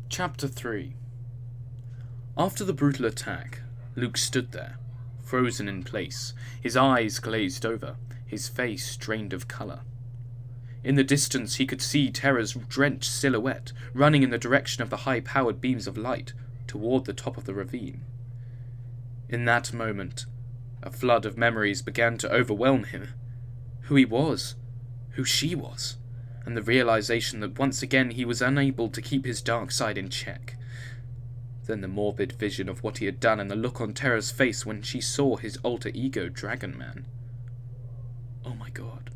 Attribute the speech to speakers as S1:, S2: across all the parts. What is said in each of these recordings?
S1: Chapter 3. After the brutal attack, Luke stood there, frozen in place, his eyes glazed over, his face drained of colour. In the distance he could see Terra's drenched silhouette running in the direction of the high-powered beams of light toward the top of the ravine. In that moment, a flood of memories began to overwhelm him. Who he was, who she was, and the realization that once again he was unable to keep his dark side in check. Then the morbid vision of what he had done and the look on Terra's face when she saw his alter ego DragonMan. Oh my god.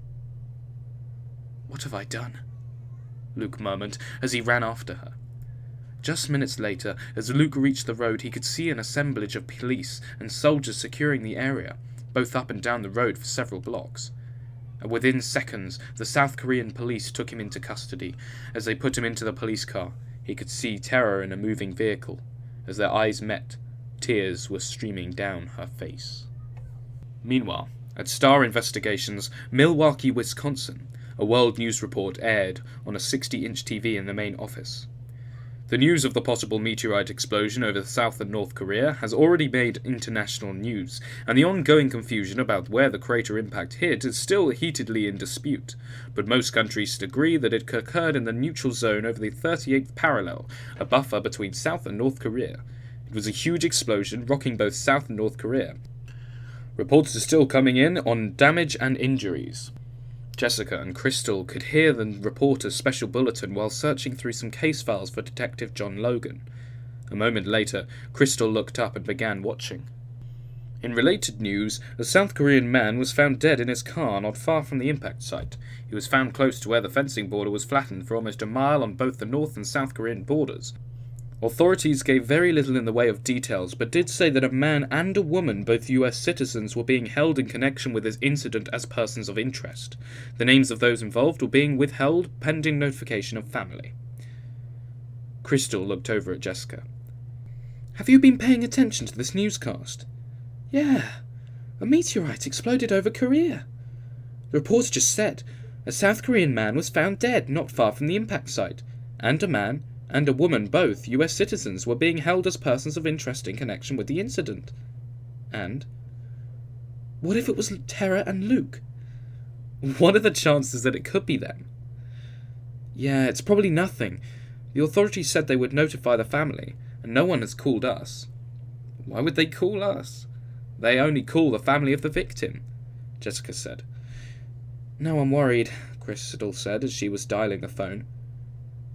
S1: What have I done? Luke murmured as he ran after her. Just minutes later, as Luke reached the road, he could see an assemblage of police and soldiers securing the area, both up and down the road for several blocks. And within seconds, the South Korean police took him into custody. As they put him into the police car, he could see Terra in a moving vehicle. As their eyes met, tears were streaming down her face. Meanwhile, at Star Investigations, Milwaukee, Wisconsin, a world news report aired on a 60-inch TV in the main office. The news of the possible meteorite explosion over South and North Korea has already made international news, and the ongoing confusion about where the crater impact hit is still heatedly in dispute, but most countries agree that it occurred in the neutral zone over the 38th parallel, a buffer between South and North Korea. It was a huge explosion rocking both South and North Korea. Reports are still coming in on damage and injuries. Jessica and Crystal could hear the reporter's special bulletin while searching through some case files for Detective John Logan. A moment later, Crystal looked up and began watching. In related news, a South Korean man was found dead in his car not far from the impact site. He was found close to where the fencing border was flattened for almost a mile on both the North and South Korean borders. Authorities gave very little in the way of details, but did say that a man and a woman, both US citizens, were being held in connection with this incident as persons of interest. The names of those involved were being withheld pending notification of family. Crystal looked over at Jessica. Have you been paying attention to this newscast? Yeah, a meteorite exploded over Korea. The reporter just said a South Korean man was found dead not far from the impact site, and a man and a woman, both US citizens, were being held as persons of interest in connection with the incident. And what if it was Terra and Luke? What are the chances that it could be them? Yeah, it's probably nothing. The authorities said they would notify the family, and no one has called us. Why would they call us? They only call the family of the victim, Jessica said. No, I'm worried, Crystal said as she was dialing the phone.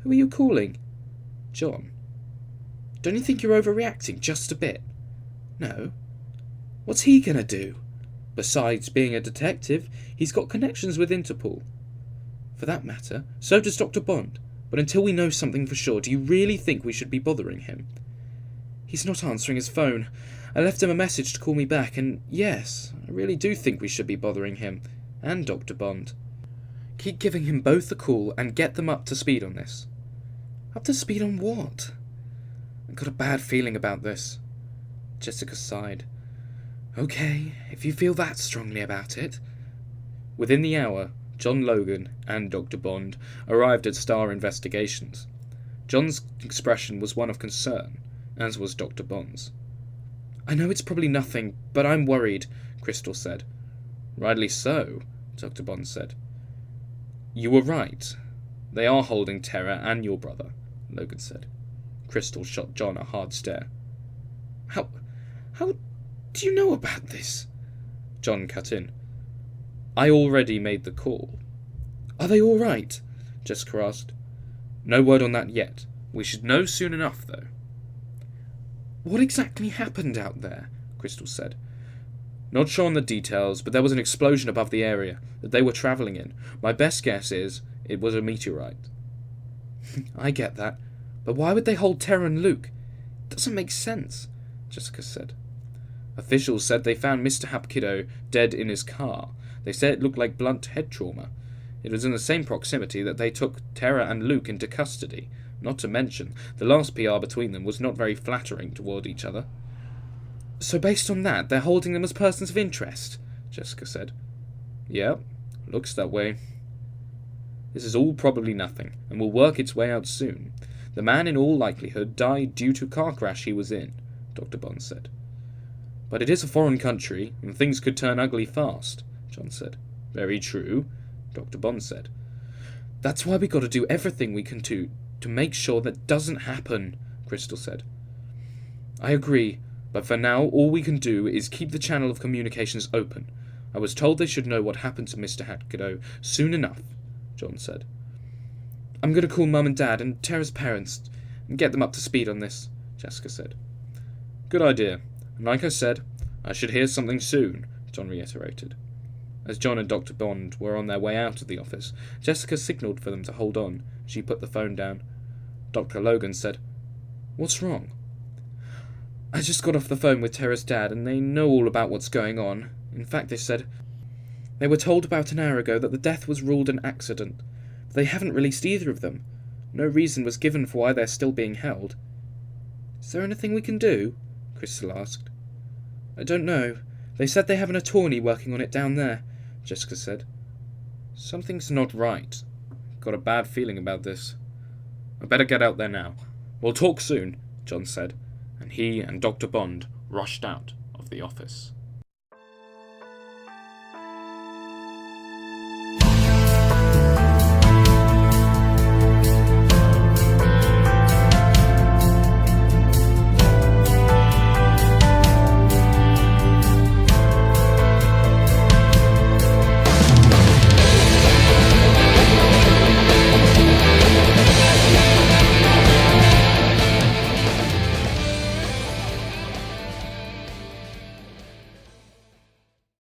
S1: Who are you calling? John. Don't you think you're overreacting just a bit? No. What's he gonna do? Besides being a detective, he's got connections with Interpol. For that matter, so does Dr. Bond. But until we know something for sure, do you really think we should be bothering him? He's not answering his phone. I left him a message to call me back, and yes, I really do think we should be bothering him, and Dr. Bond. Keep giving him both a call and get them up to speed on this. Up to speed on what? I've got a bad feeling about this. Jessica sighed. Okay, if you feel that strongly about it. Within the hour, John Logan and Dr. Bond arrived at Star Investigations. John's expression was one of concern, as was Dr. Bond's. I know it's probably nothing, but I'm worried, Crystal said. Rightly so, Dr. Bond said. You were right. They are holding Terra and your brother, Logan said. Crystal shot John a hard stare. How do you know about this? John cut in. I already made the call. Are they all right? Jessica asked. No word on that yet. We should know soon enough, though. What exactly happened out there? Crystal said. Not sure on the details, but there was an explosion above the area that they were travelling in. My best guess is it was a meteorite. I get that, but why would they hold Terra and Luke? It doesn't make sense, Jessica said. Officials said they found Mr. Hapkido dead in his car. They said it looked like blunt head trauma. It was in the same proximity that they took Terra and Luke into custody. Not to mention, the last PR between them was not very flattering toward each other. So based on that, they're holding them as persons of interest, Jessica said. Yep, looks that way. This is all probably nothing, and will work its way out soon. The man in all likelihood died due to a car crash he was in, Dr. Bond said. But it is a foreign country, and things could turn ugly fast, John said. Very true, Dr. Bond said. That's why we got to do everything we can do to make sure that doesn't happen, Crystal said. I agree, but for now all we can do is keep the channel of communications open. I was told they should know what happened to Mr. Hatkido soon enough, John said. I'm going to call Mum and Dad and Tara's parents and get them up to speed on this, Jessica said. Good idea, and like I said, I should hear something soon, John reiterated. As John and Dr. Bond were on their way out of the office, Jessica signalled for them to hold on. She put the phone down. Dr. Logan said, What's wrong? I just got off the phone with Tara's dad, and they know all about what's going on. In fact, they said they were told about an hour ago that the death was ruled an accident. But they haven't released either of them. No reason was given for why they're still being held. Is there anything we can do? Crystal asked. I don't know. They said they have an attorney working on it down there, Jessica said. Something's not right. Got a bad feeling about this. I better get out there now. We'll talk soon, John said, and he and Dr. Bond rushed out of the office.